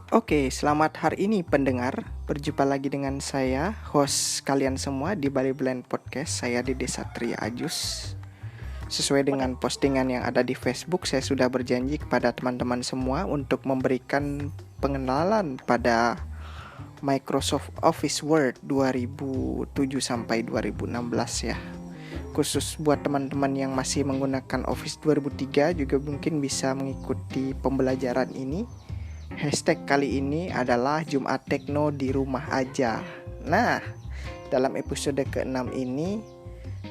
Oke, selamat hari ini pendengar. Berjumpa lagi dengan saya, host kalian semua di Bali Blend Podcast. Saya Dede Satria Ajus. Sesuai dengan postingan yang ada di Facebook, saya sudah berjanji kepada teman-teman semua untuk memberikan pengenalan pada Microsoft Office Word 2007 sampai 2016 ya. Khusus buat teman-teman yang masih menggunakan Office 2003 juga mungkin bisa mengikuti pembelajaran ini. Hashtag kali ini adalah Jumat Tekno di rumah aja. Nah, dalam episode ke-6 ini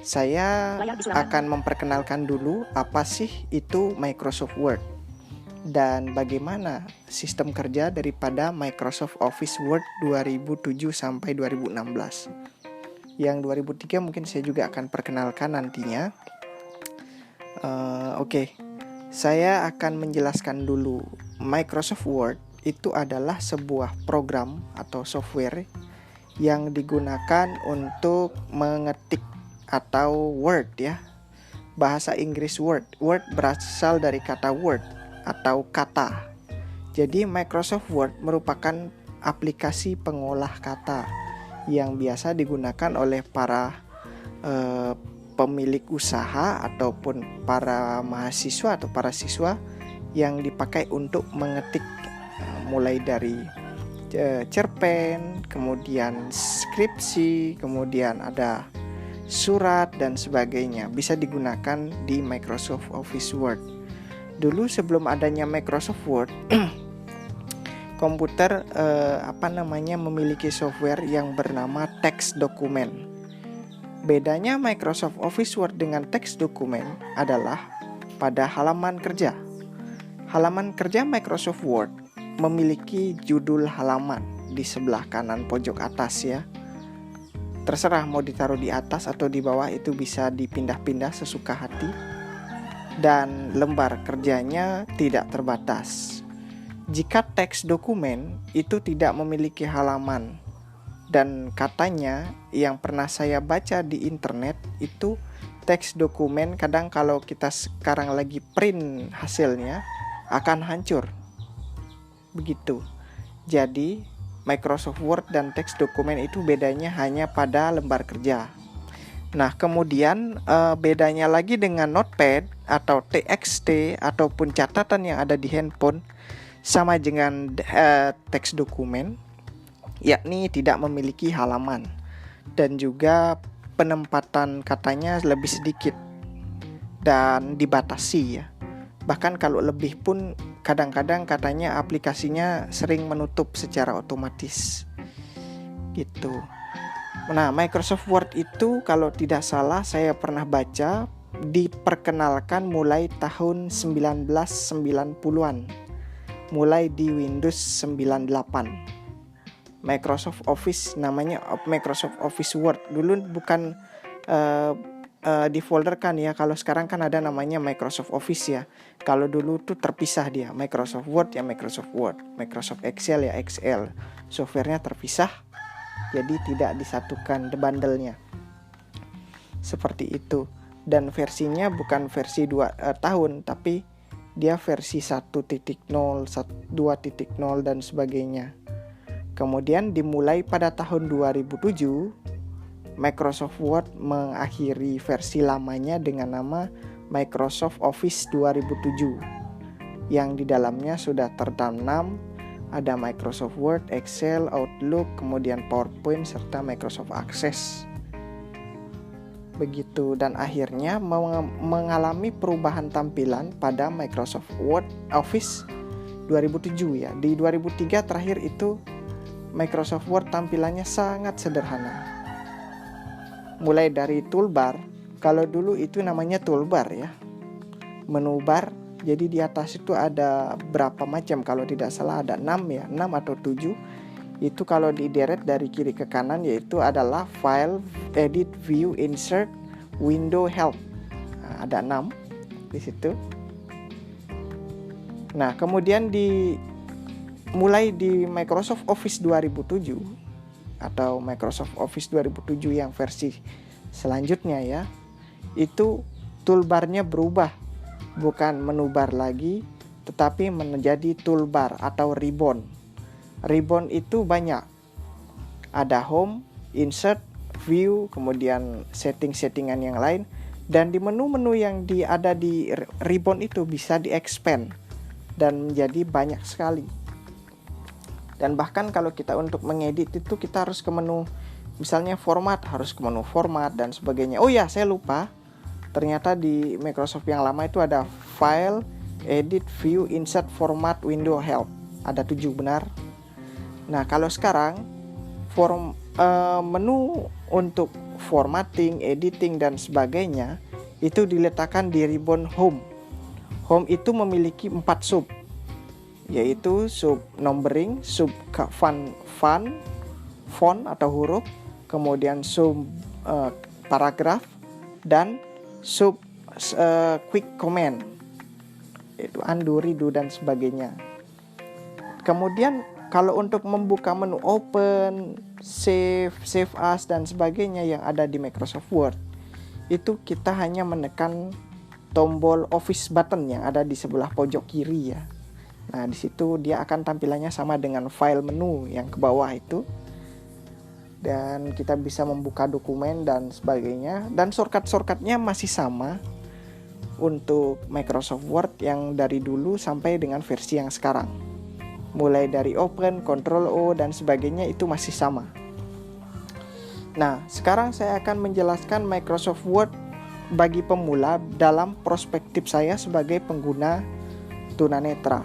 saya akan memperkenalkan dulu apa sih itu Microsoft Word dan bagaimana sistem kerja daripada Microsoft Office Word 2007 sampai 2016. Yang 2003 mungkin saya juga akan perkenalkan nantinya. Oke. Saya akan menjelaskan dulu. Microsoft Word itu adalah sebuah program atau software yang digunakan untuk mengetik atau Word ya. Bahasa Inggris Word. Word berasal dari kata word atau kata. Jadi Microsoft Word merupakan aplikasi pengolah kata yang biasa digunakan oleh para pemilik usaha ataupun para mahasiswa atau para siswa yang dipakai untuk mengetik mulai dari cerpen, kemudian skripsi, kemudian ada surat dan sebagainya. Bisa digunakan di Microsoft Office Word. Dulu sebelum adanya Microsoft Word, komputer memiliki software yang bernama teks dokumen. Bedanya Microsoft Office Word dengan teks dokumen adalah pada halaman kerja. Halaman kerja Microsoft Word memiliki judul halaman di sebelah kanan pojok atas ya. Terserah mau ditaruh di atas atau di bawah, itu bisa dipindah-pindah sesuka hati. Dan lembar kerjanya tidak terbatas. Jika teks dokumen itu tidak memiliki halaman, dan katanya yang pernah saya baca di internet itu teks dokumen kadang kalau kita sekarang lagi print hasilnya akan hancur. Begitu. Jadi Microsoft Word dan teks dokumen itu bedanya hanya pada lembar kerja. Nah, kemudian bedanya lagi dengan Notepad atau TXT ataupun catatan yang ada di handphone sama dengan teks dokumen, yakni tidak memiliki halaman dan juga penempatan katanya lebih sedikit dan dibatasi ya. Bahkan kalau lebih pun kadang-kadang katanya aplikasinya sering menutup secara otomatis gitu. Nah, Microsoft Word itu kalau tidak salah saya pernah baca diperkenalkan mulai tahun 1990-an, mulai di Windows 98. Microsoft Office namanya Microsoft Office Word. Dulu bukan difolderkan ya. Kalau sekarang kan ada namanya Microsoft Office ya. Kalau dulu tuh terpisah dia. Microsoft Word ya Microsoft Word, Microsoft Excel ya Excel. Softwarenya terpisah. Jadi tidak disatukan bundle-nya. Seperti itu. Dan versinya bukan versi 2 tahun, tapi dia versi 1.0, 2.0 dan sebagainya. Kemudian dimulai pada tahun 2007, Microsoft Word mengakhiri versi lamanya dengan nama Microsoft Office 2007, yang di dalamnya sudah tertanam ada Microsoft Word, Excel, Outlook, kemudian PowerPoint, serta Microsoft Access. Begitu, dan akhirnya mengalami perubahan tampilan pada Microsoft Word Office 2007 ya. Di 2003 terakhir itu Microsoft Word tampilannya sangat sederhana. Mulai dari toolbar, kalau dulu itu namanya toolbar ya, menu bar. Jadi di atas itu ada berapa macam, kalau tidak salah ada 6 ya, 6 atau 7. Itu kalau dideret dari kiri ke kanan yaitu adalah File, Edit, View, Insert, Window, Help. Nah, ada 6 di situ. Nah, kemudian mulai di Microsoft Office 2007 atau Microsoft Office 2007 yang versi selanjutnya ya, itu toolbarnya berubah, bukan menu bar lagi tetapi menjadi toolbar atau ribbon. ribbon itu banyak. Ada home, insert, view, kemudian setting-settingan yang lain. Dan di menu-menu yang ada di ribbon itu bisa di-expand dan menjadi banyak sekali. Dan bahkan kalau kita untuk mengedit itu kita harus ke menu, misalnya format, harus ke menu format dan sebagainya. Oh ya, saya lupa. Ternyata di Microsoft yang lama itu ada file, edit, view, insert, format, window, help. Ada 7 benar. Nah, kalau sekarang menu untuk formatting, editing dan sebagainya itu diletakkan di ribbon home. Home itu memiliki 4 sub, yaitu sub numbering, sub font atau huruf, kemudian sub paragraf, dan sub quick comment, yaitu undo, redo dan sebagainya. Kemudian kalau untuk membuka menu open, save as dan sebagainya yang ada di Microsoft Word, itu kita hanya menekan tombol Office button yang ada di sebelah pojok kiri ya. Nah, di situ dia akan tampilannya sama dengan file menu yang ke bawah itu. Dan kita bisa membuka dokumen dan sebagainya. Dan shortcut-shortcutnya masih sama untuk Microsoft Word yang dari dulu sampai dengan versi yang sekarang. Mulai dari Open, Ctrl O dan sebagainya itu masih sama. Nah, sekarang saya akan menjelaskan Microsoft Word bagi pemula dalam perspektif saya sebagai pengguna tunanetra.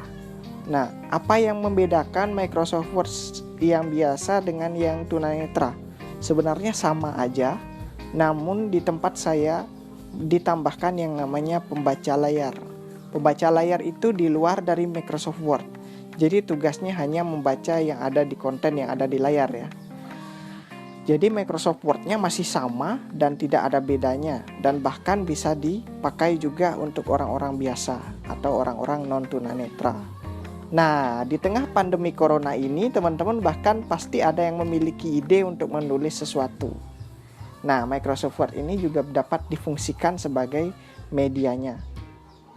Nah, apa yang membedakan Microsoft Word yang biasa dengan yang tunanetra? Sebenarnya sama aja, namun di tempat saya ditambahkan yang namanya pembaca layar. Pembaca layar itu di luar dari Microsoft Word. Jadi tugasnya hanya membaca yang ada di konten yang ada di layar ya. Jadi Microsoft Word-nya masih sama dan tidak ada bedanya, dan bahkan bisa dipakai juga untuk orang-orang biasa atau orang-orang non-tunanetra. Nah, di tengah pandemi corona ini, teman-teman bahkan pasti ada yang memiliki ide untuk menulis sesuatu. Nah, Microsoft Word ini juga dapat difungsikan sebagai medianya.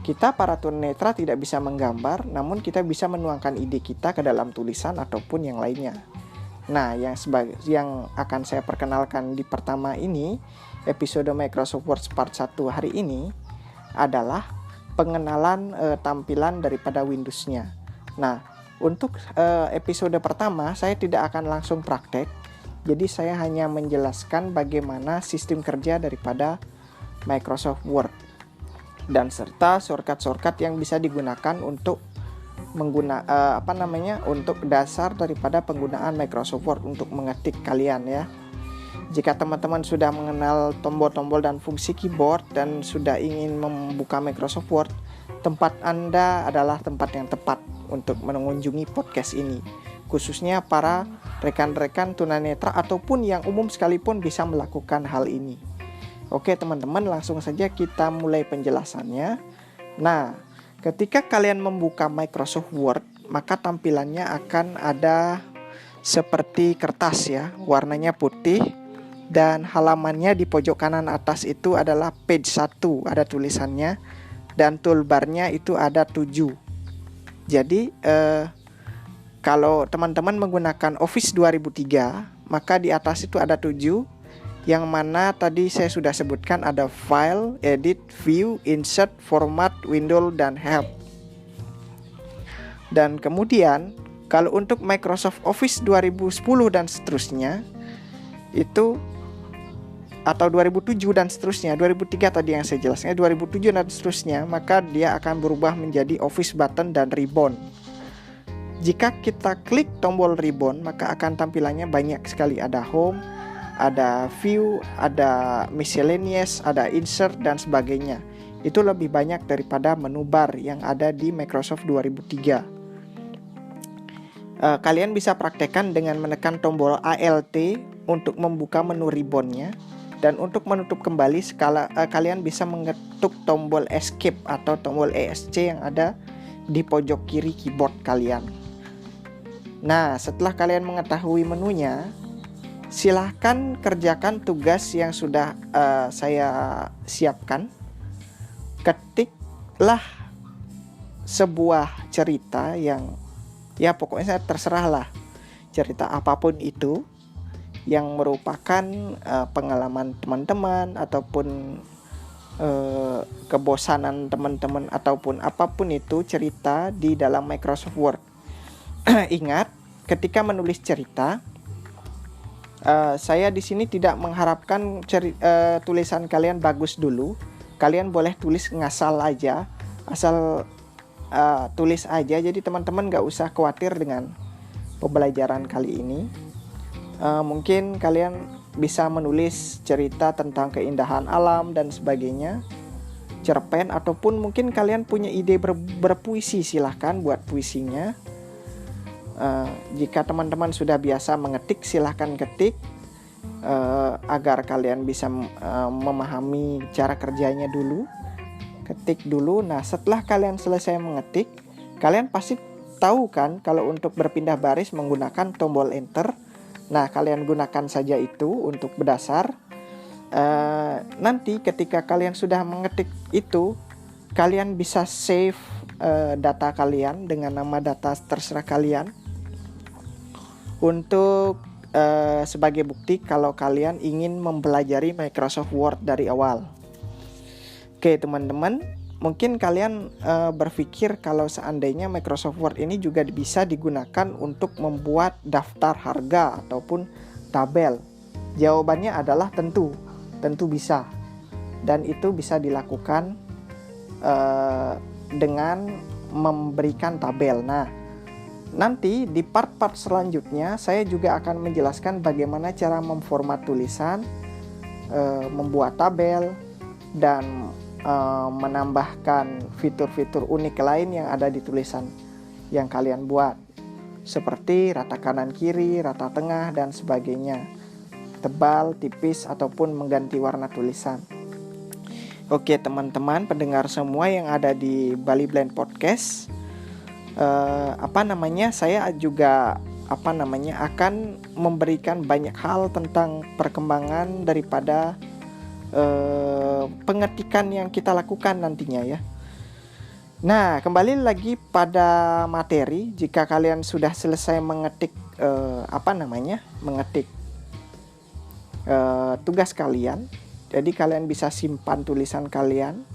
Kita para tunanetra tidak bisa menggambar, namun kita bisa menuangkan ide kita ke dalam tulisan ataupun yang lainnya. Nah, yang akan saya perkenalkan di pertama ini, episode Microsoft Word part 1 hari ini adalah pengenalan tampilan daripada Windows-nya. Nah, untuk episode pertama saya tidak akan langsung praktek, jadi saya hanya menjelaskan bagaimana sistem kerja daripada Microsoft Word dan serta shortcut yang bisa digunakan untuk untuk dasar daripada penggunaan Microsoft Word untuk mengetik kalian ya. Jika teman-teman sudah mengenal tombol-tombol dan fungsi keyboard dan sudah ingin membuka Microsoft Word, tempat Anda adalah tempat yang tepat untuk mengunjungi podcast ini. Khususnya para rekan-rekan tunanetra ataupun yang umum sekalipun bisa melakukan hal ini. Oke teman-teman, langsung saja kita mulai penjelasannya. Nah, ketika kalian membuka Microsoft Word, maka tampilannya akan ada seperti kertas ya, warnanya putih, dan halamannya di pojok kanan atas itu adalah page 1, ada tulisannya, dan toolbarnya itu ada 7. Jadi kalau teman-teman menggunakan Office 2003, maka di atas itu ada 7, yang mana tadi saya sudah sebutkan ada file, edit, view, insert, format, window, dan help. Dan kemudian kalau untuk Microsoft Office 2010 dan seterusnya itu, atau 2007 dan seterusnya, 2003 tadi yang saya jelaskan, 2007 dan seterusnya, maka dia akan berubah menjadi Office button dan ribbon. Jika kita klik tombol ribbon, maka akan tampilannya banyak sekali, ada home, ada view, ada miscellaneous, ada insert dan sebagainya. Itu lebih banyak daripada menu bar yang ada di Microsoft 2003. Kalian bisa praktekkan dengan menekan tombol Alt untuk membuka menu ribbonnya, dan untuk menutup kembali kalian bisa mengetuk tombol Escape atau tombol ESC yang ada di pojok kiri keyboard kalian. Nah, setelah kalian mengetahui menunya, silahkan kerjakan tugas yang sudah saya siapkan. Ketiklah sebuah cerita yang ya pokoknya terserah lah. cerita apapun itu yang merupakan pengalaman teman-teman ataupun kebosanan teman-teman ataupun apapun itu cerita di dalam Microsoft Word. Ingat, ketika menulis cerita, saya di sini tidak mengharapkan tulisan kalian bagus dulu. Kalian boleh tulis ngasal aja, asal tulis aja. Jadi teman-teman gak usah khawatir dengan pembelajaran kali ini. Mungkin kalian bisa menulis cerita tentang keindahan alam dan sebagainya, cerpen, ataupun mungkin kalian punya ide berpuisi, silahkan buat puisinya. Jika teman-teman sudah biasa mengetik, silahkan ketik agar kalian bisa memahami cara kerjanya dulu. Ketik dulu. Nah, setelah kalian selesai mengetik, kalian pasti tahu kan kalau untuk berpindah baris menggunakan tombol enter. Nah, kalian gunakan saja itu untuk berdasar. Nanti ketika kalian sudah mengetik itu, kalian bisa save data kalian dengan nama data terserah kalian untuk sebagai bukti kalau kalian ingin mempelajari Microsoft Word dari awal. Oke teman-teman, mungkin kalian berpikir kalau seandainya Microsoft Word ini juga bisa digunakan untuk membuat daftar harga ataupun tabel. Jawabannya adalah tentu bisa. Dan itu bisa dilakukan dengan memberikan tabel. Nah, nanti di part-part selanjutnya saya juga akan menjelaskan bagaimana cara memformat tulisan, membuat tabel, dan menambahkan fitur-fitur unik lain yang ada di tulisan yang kalian buat, seperti rata kanan kiri, rata tengah, dan sebagainya, tebal, tipis, ataupun mengganti warna tulisan. Oke teman-teman pendengar semua yang ada di Bali Blend Podcast, saya juga akan memberikan banyak hal tentang perkembangan daripada pengetikan yang kita lakukan nantinya ya. Nah, kembali lagi pada materi. Jika kalian sudah selesai mengetik tugas kalian, jadi kalian bisa simpan tulisan kalian.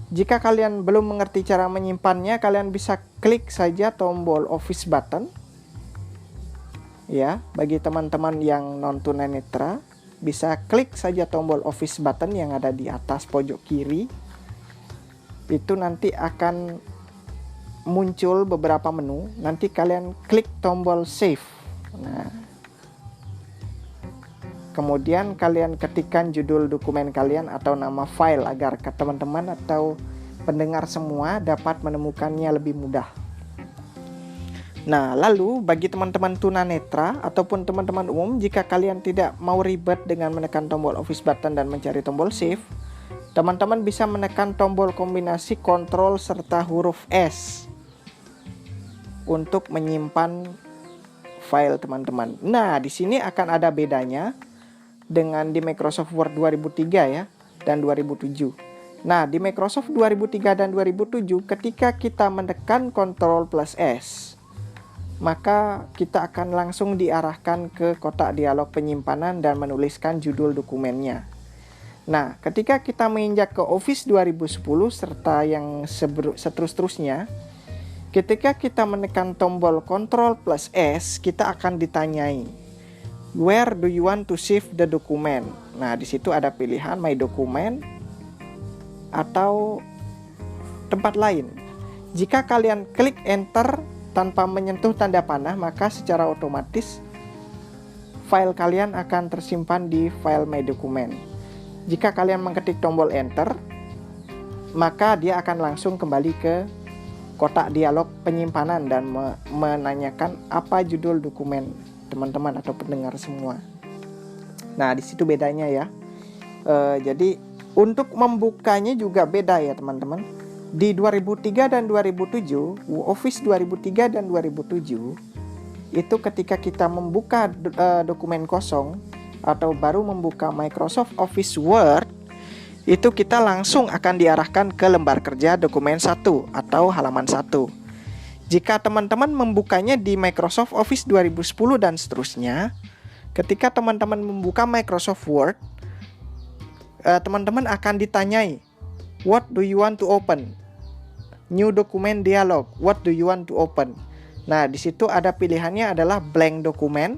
Jika kalian belum mengerti cara menyimpannya, kalian bisa klik saja tombol Office button. Ya, bagi teman-teman yang non tunanetra, bisa klik saja tombol Office button yang ada di atas pojok kiri. Itu nanti akan muncul beberapa menu. Nanti kalian klik tombol Save. Nah, kemudian kalian ketikkan judul dokumen kalian atau nama file agar teman-teman atau pendengar semua dapat menemukannya lebih mudah. Nah, lalu bagi teman-teman tunanetra ataupun teman-teman umum, jika kalian tidak mau ribet dengan menekan tombol Office button dan mencari tombol Save, teman-teman bisa menekan tombol kombinasi Ctrl serta huruf S untuk menyimpan file teman-teman. Nah, di sini akan ada bedanya dengan di Microsoft Word 2003 ya dan 2007. Nah, di Microsoft 2003 dan 2007 ketika kita menekan Ctrl plus S, maka kita akan langsung diarahkan ke kotak dialog penyimpanan dan menuliskan judul dokumennya. Nah, ketika kita menginjak ke Office 2010 serta yang seterus-terusnya, ketika kita menekan tombol Ctrl plus S, kita akan ditanyai, where do you want to save the document? Nah, di situ ada pilihan My Document atau tempat lain. Jika kalian klik Enter tanpa menyentuh tanda panah, maka secara otomatis file kalian akan tersimpan di file My Document. Jika kalian mengetik tombol Enter, maka dia akan langsung kembali ke kotak dialog penyimpanan dan menanyakan apa judul dokumen teman-teman atau pendengar semua. Nah, di situ bedanya ya. Jadi untuk membukanya juga beda ya teman-teman. Di 2003 dan 2007, Office 2003 dan 2007, itu ketika kita membuka dokumen kosong atau baru membuka Microsoft Office Word, itu kita langsung akan diarahkan ke lembar kerja dokumen 1 atau halaman 1. Jika teman-teman membukanya di Microsoft Office 2010 dan seterusnya, ketika teman-teman membuka Microsoft Word, teman-teman akan ditanyai, what do you want to open? New document dialog, what do you want to open? Nah, di situ ada pilihannya adalah blank dokumen,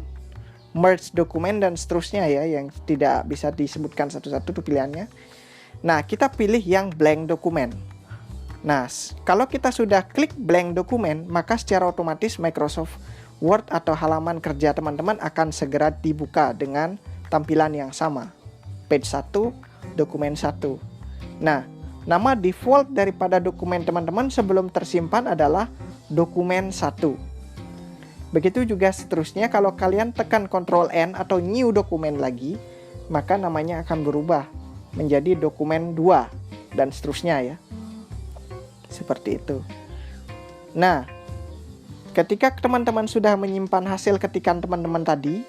merge dokumen, dan seterusnya ya, yang tidak bisa disebutkan satu-satu tuh pilihannya. Nah, kita pilih yang blank dokumen. Nah, kalau kita sudah klik blank dokumen, maka secara otomatis Microsoft Word atau halaman kerja teman-teman akan segera dibuka dengan tampilan yang sama. Page 1, dokumen 1. Nah, nama default daripada dokumen teman-teman sebelum tersimpan adalah dokumen 1. Begitu juga seterusnya, kalau kalian tekan Ctrl N atau new dokumen lagi, maka namanya akan berubah menjadi dokumen 2 dan seterusnya ya. Seperti itu. Nah, ketika teman-teman sudah menyimpan hasil ketikan teman-teman tadi,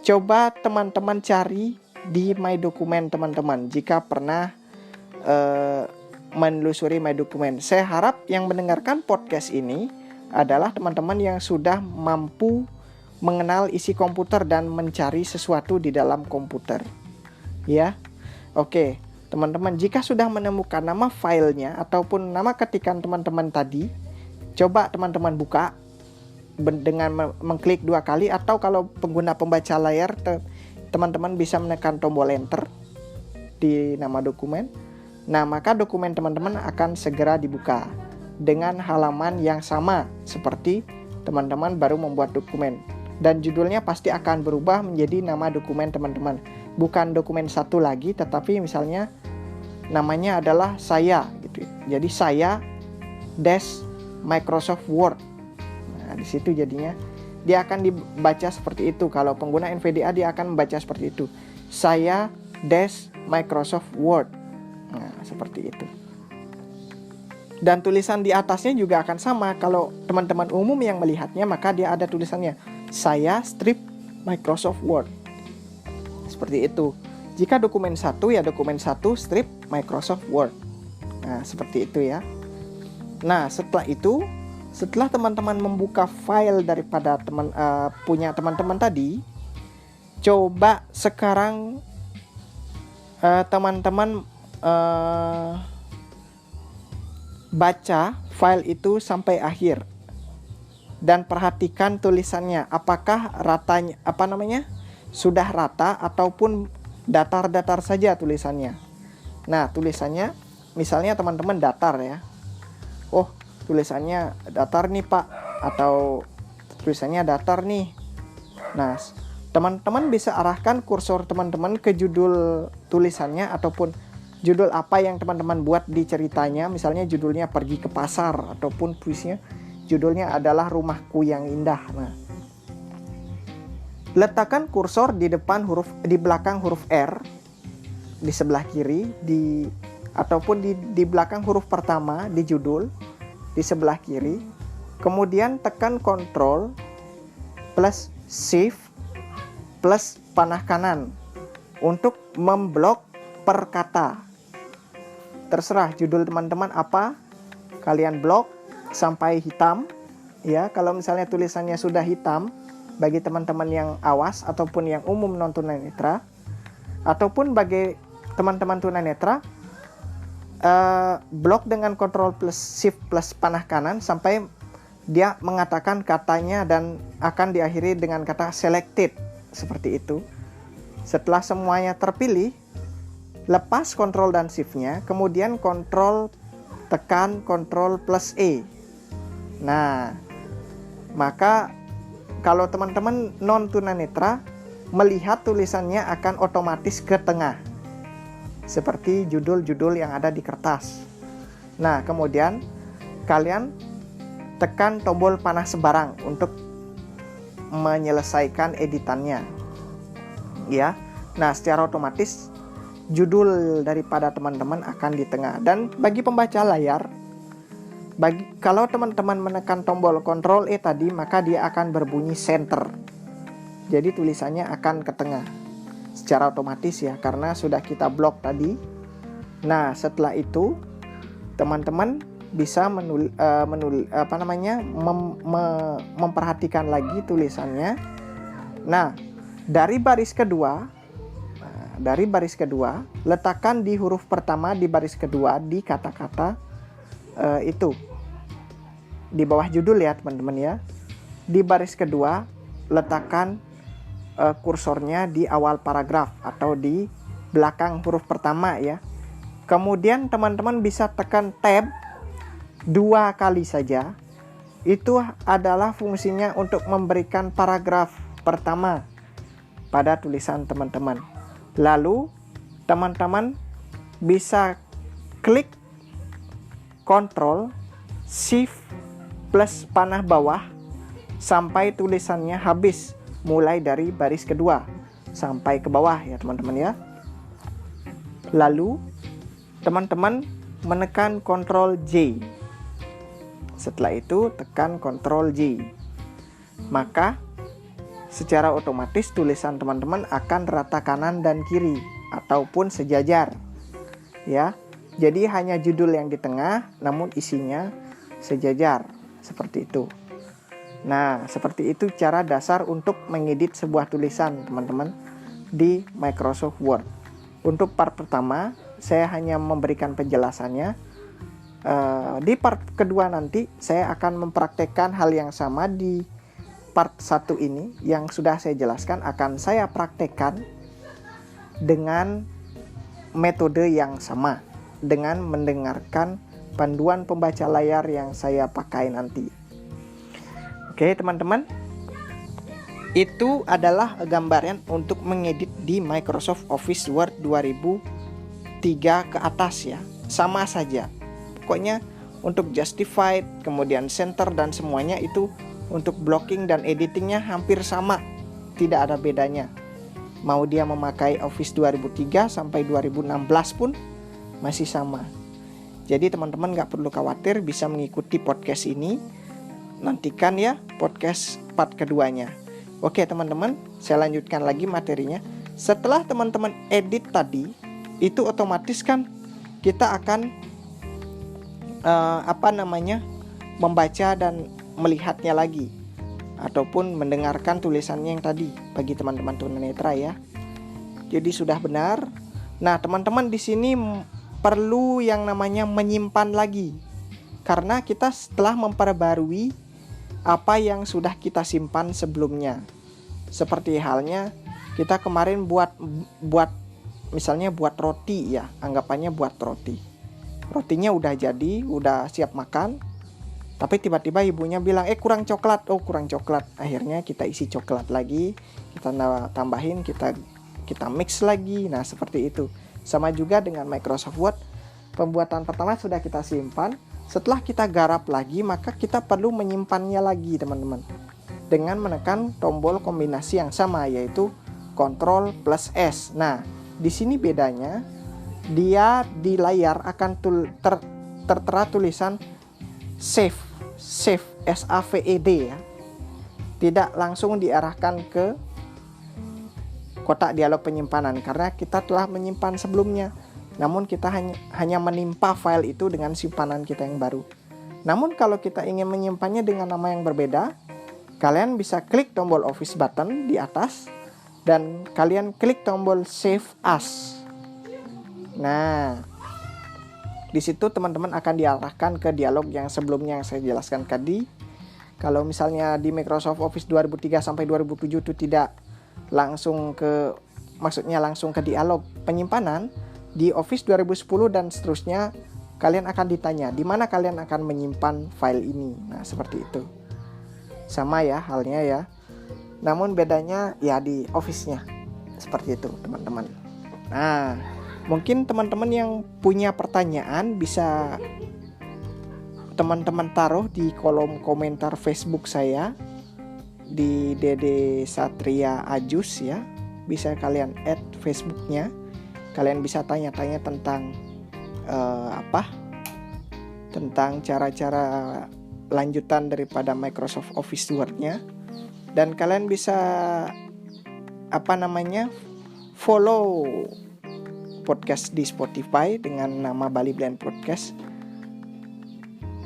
coba teman-teman cari di My Document teman-teman jika pernah menelusuri My Document. Saya harap yang mendengarkan podcast ini adalah teman-teman yang sudah mampu mengenal isi komputer dan mencari sesuatu di dalam komputer. Ya. Oke, teman-teman, jika sudah menemukan nama filenya ataupun nama ketikan teman-teman tadi, coba teman-teman buka dengan mengklik 2 kali, atau kalau pengguna pembaca layar, teman-teman bisa menekan tombol enter di nama dokumen. Nah, maka dokumen teman-teman akan segera dibuka dengan halaman yang sama seperti teman-teman baru membuat dokumen. Dan judulnya pasti akan berubah menjadi nama dokumen teman-teman. Bukan dokumen 1 lagi, tetapi misalnya namanya adalah saya gitu. Jadi saya dash Microsoft Word. Nah, di situ jadinya dia akan dibaca seperti itu. Kalau pengguna NVDA dia akan membaca seperti itu. Saya dash Microsoft Word. Nah, seperti itu. Dan tulisan di atasnya juga akan sama. Kalau teman-teman umum yang melihatnya, maka dia ada tulisannya saya strip Microsoft Word. Seperti itu. Jika dokumen 1 ya dokumen 1 strip Microsoft Word. Nah, seperti itu ya. Nah, setelah teman-teman membuka file daripada punya teman-teman tadi, coba sekarang teman-teman baca file itu sampai akhir dan perhatikan tulisannya, apakah sudah rata ataupun datar-datar saja tulisannya. Nah, tulisannya misalnya teman-teman datar ya. Oh, tulisannya datar nih Pak, atau tulisannya datar nih. Nah, teman-teman bisa arahkan kursor teman-teman ke judul tulisannya ataupun judul apa yang teman-teman buat di ceritanya. Misalnya judulnya pergi ke pasar, ataupun puisinya judulnya adalah rumahku yang indah. Nah, letakkan kursor di belakang huruf R di sebelah kiri, ataupun di belakang huruf pertama di judul di sebelah kiri. Kemudian tekan Ctrl plus Shift plus panah kanan untuk memblok per kata. Terserah judul teman-teman apa, kalian blok sampai hitam ya. Kalau misalnya tulisannya sudah hitam bagi teman-teman yang awas ataupun yang umum non tunanetra, ataupun bagi teman-teman tunanetra, blok dengan Ctrl plus Shift plus panah kanan sampai dia mengatakan katanya dan akan diakhiri dengan kata selected, seperti itu. Setelah semuanya terpilih, lepas Ctrl dan Shift-nya, kemudian tekan Ctrl plus E. Nah, maka kalau teman-teman non tunanetra melihat tulisannya akan otomatis ke tengah, seperti judul-judul yang ada di kertas. Nah, kemudian kalian tekan tombol panah sebarang untuk menyelesaikan editannya. Ya. Nah, secara otomatis judul daripada teman-teman akan di tengah. Dan bagi pembaca layar, kalau teman-teman menekan tombol Ctrl E tadi, maka dia akan berbunyi center. Jadi tulisannya akan ke tengah secara otomatis ya, karena sudah kita blok tadi. Nah, setelah itu teman-teman bisa memperhatikan lagi tulisannya. Nah, dari baris kedua, letakkan di huruf pertama di baris kedua di kata-kata itu. Di bawah judul ya teman-teman ya. Di baris kedua, letakkan kursornya di awal paragraf atau di belakang huruf pertama ya. Kemudian teman-teman bisa tekan tab 2 kali saja. Itu adalah fungsinya untuk memberikan paragraf pertama pada tulisan teman-teman. Lalu teman-teman bisa klik Ctrl Shift plus panah bawah sampai tulisannya habis, mulai dari baris kedua sampai ke bawah ya teman-teman ya. Lalu teman-teman menekan Ctrl J. Setelah itu tekan Ctrl J. Maka secara otomatis tulisan teman-teman akan rata kanan dan kiri ataupun sejajar. Ya. Jadi hanya judul yang di tengah namun isinya sejajar seperti itu. Nah, seperti itu cara dasar untuk mengedit sebuah tulisan teman-teman di Microsoft Word. Untuk part pertama saya hanya memberikan penjelasannya. Di part kedua nanti saya akan mempraktekkan hal yang sama. Di part 1 ini yang sudah saya jelaskan akan saya praktekkan dengan metode yang sama, dengan mendengarkan panduan pembaca layar yang saya pakai nanti. Oke teman-teman, itu adalah gambaran untuk mengedit di Microsoft Office Word 2003 ke atas ya. Sama saja. Pokoknya untuk justified, kemudian center dan semuanya itu untuk blocking dan editingnya hampir sama. Tidak ada bedanya. Mau dia memakai Office 2003 sampai 2016 pun masih sama. Jadi teman-teman gak perlu khawatir, bisa mengikuti podcast ini. Nantikan ya podcast part keduanya. Oke teman-teman, saya lanjutkan lagi materinya. Setelah teman-teman edit tadi, itu otomatis kan kita akan membaca dan melihatnya lagi ataupun mendengarkan tulisannya yang tadi bagi teman-teman tunanetra ya. Jadi sudah benar. Nah, teman-teman di sini perlu yang namanya menyimpan lagi. Karena kita setelah memperbarui apa yang sudah kita simpan sebelumnya. Seperti halnya kita kemarin buat misalnya buat roti ya, anggapannya buat roti. Rotinya udah jadi, udah siap makan. Tapi tiba-tiba ibunya bilang, kurang coklat. Oh kurang coklat. Akhirnya kita isi coklat lagi, kita tambahin, kita mix lagi. Nah seperti itu. Sama juga dengan Microsoft Word. Pembuatan pertama sudah kita simpan. Setelah kita garap lagi, maka kita perlu menyimpannya lagi teman-teman. Dengan menekan tombol kombinasi yang sama, yaitu Ctrl plus S. Nah di sini bedanya, dia di layar akan tertera tulisan save SAVED ya. Tidak langsung diarahkan ke kotak dialog penyimpanan karena kita telah menyimpan sebelumnya. Namun kita hanya menimpa file itu dengan simpanan kita yang baru. Namun kalau kita ingin menyimpannya dengan nama yang berbeda, kalian bisa klik tombol Office button di atas dan kalian klik tombol Save As. Nah, di situ teman-teman akan diarahkan ke dialog yang sebelumnya yang saya jelaskan tadi. Kalau misalnya di Microsoft Office 2003 sampai 2007 itu tidak langsung langsung ke dialog penyimpanan, di Office 2010 dan seterusnya kalian akan ditanya di mana kalian akan menyimpan file ini. Nah, seperti itu. Sama ya halnya ya. Namun bedanya ya di Office-nya. Seperti itu, teman-teman. Nah, mungkin teman-teman yang punya pertanyaan bisa teman-teman taruh di kolom komentar Facebook saya di Dede Satria Ajus ya. Bisa kalian add Facebooknya. Kalian bisa tanya-tanya tentang tentang cara-cara lanjutan daripada Microsoft Office Word-nya. Dan kalian bisa follow podcast di Spotify dengan nama Bali Blend Podcast.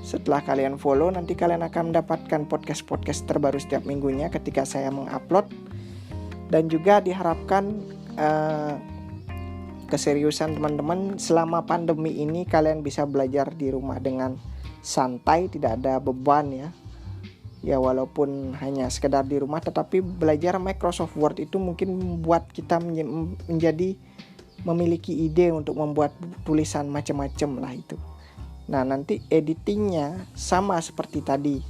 Setelah kalian follow, nanti kalian akan mendapatkan podcast-podcast terbaru setiap minggunya ketika saya mengupload. Dan juga diharapkan keseriusan teman-teman selama pandemi ini kalian bisa belajar di rumah dengan santai, tidak ada beban ya. Ya walaupun hanya sekedar di rumah, tetapi belajar Microsoft Word itu mungkin membuat kita menjadi memiliki ide untuk membuat tulisan macam-macam lah itu. Nah nanti editingnya sama seperti tadi,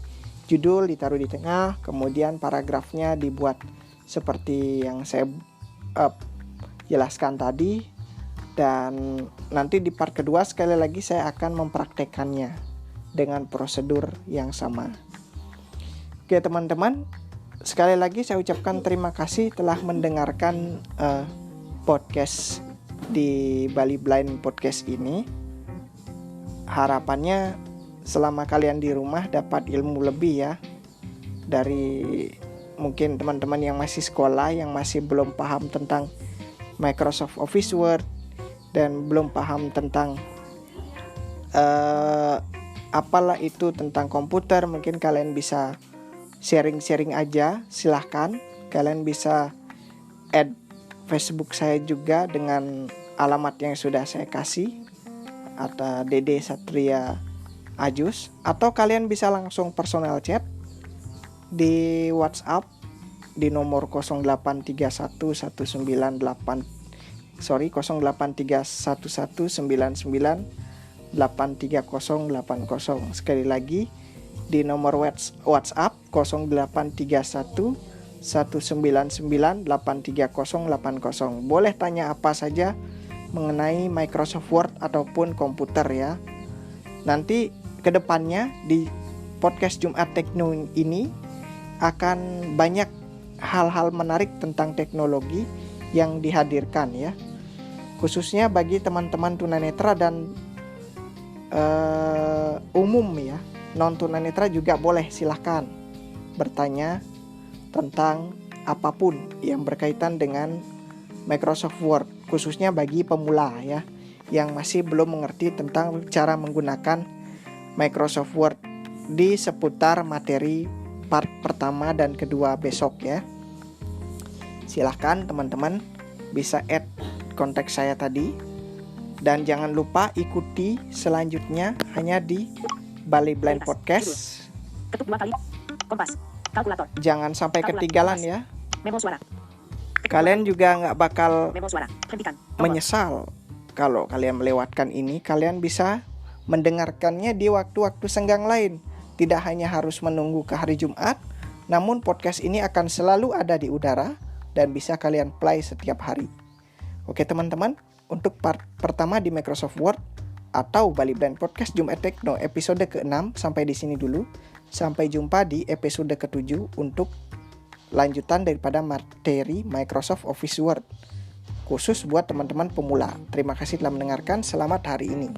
judul ditaruh di tengah, kemudian paragrafnya dibuat seperti yang saya jelaskan tadi. Dan nanti di part kedua sekali lagi saya akan mempraktekannya dengan prosedur yang sama. Oke teman-teman, sekali lagi saya ucapkan terima kasih telah mendengarkan podcast di Bali Blind Podcast ini. Harapannya selama kalian di rumah dapat ilmu lebih ya, dari mungkin teman-teman yang masih sekolah, yang masih belum paham tentang Microsoft Office Word dan belum paham tentang apalah itu tentang komputer. Mungkin kalian bisa sharing-sharing aja, silahkan. Kalian bisa add Facebook saya juga dengan alamat yang sudah saya kasih, atau Dede Satria Ajus. Atau kalian bisa langsung personal chat di WhatsApp di nomor 083119983080. Sekali lagi di nomor WhatsApp 083119983080. Boleh tanya apa saja mengenai Microsoft Word ataupun komputer ya. Nanti kedepannya di podcast Jumat Tekno ini akan banyak hal-hal menarik tentang teknologi yang dihadirkan ya, khususnya bagi teman-teman tunanetra dan umum ya. Non tunanetra juga boleh, silahkan bertanya tentang apapun yang berkaitan dengan Microsoft Word, khususnya bagi pemula ya, yang masih belum mengerti tentang cara menggunakan Microsoft Word di seputar materi part pertama dan kedua besok ya. Silahkan teman-teman bisa add kontak saya tadi. Dan jangan lupa ikuti selanjutnya hanya di Bali Blind Podcast. Ketuk 2 kali. Kompas. Kalkulator. Jangan sampai ketinggalan ya. Memo suara. Kalian juga nggak bakal Memo suara. Hentikan. menyesal kalau kalian melewatkan ini. Kalian bisa mendengarkannya di waktu-waktu senggang lain. Tidak hanya harus menunggu ke hari Jumat, namun podcast ini akan selalu ada di udara dan bisa kalian play setiap hari. Oke teman-teman, untuk part pertama di Microsoft Word atau Bali Blind Podcast Jumat Tekno episode ke-6 sampai di sini dulu. Sampai jumpa di episode ke-7 untuk lanjutan daripada materi Microsoft Office Word khusus buat teman-teman pemula. Terima kasih telah mendengarkan. Selamat hari ini.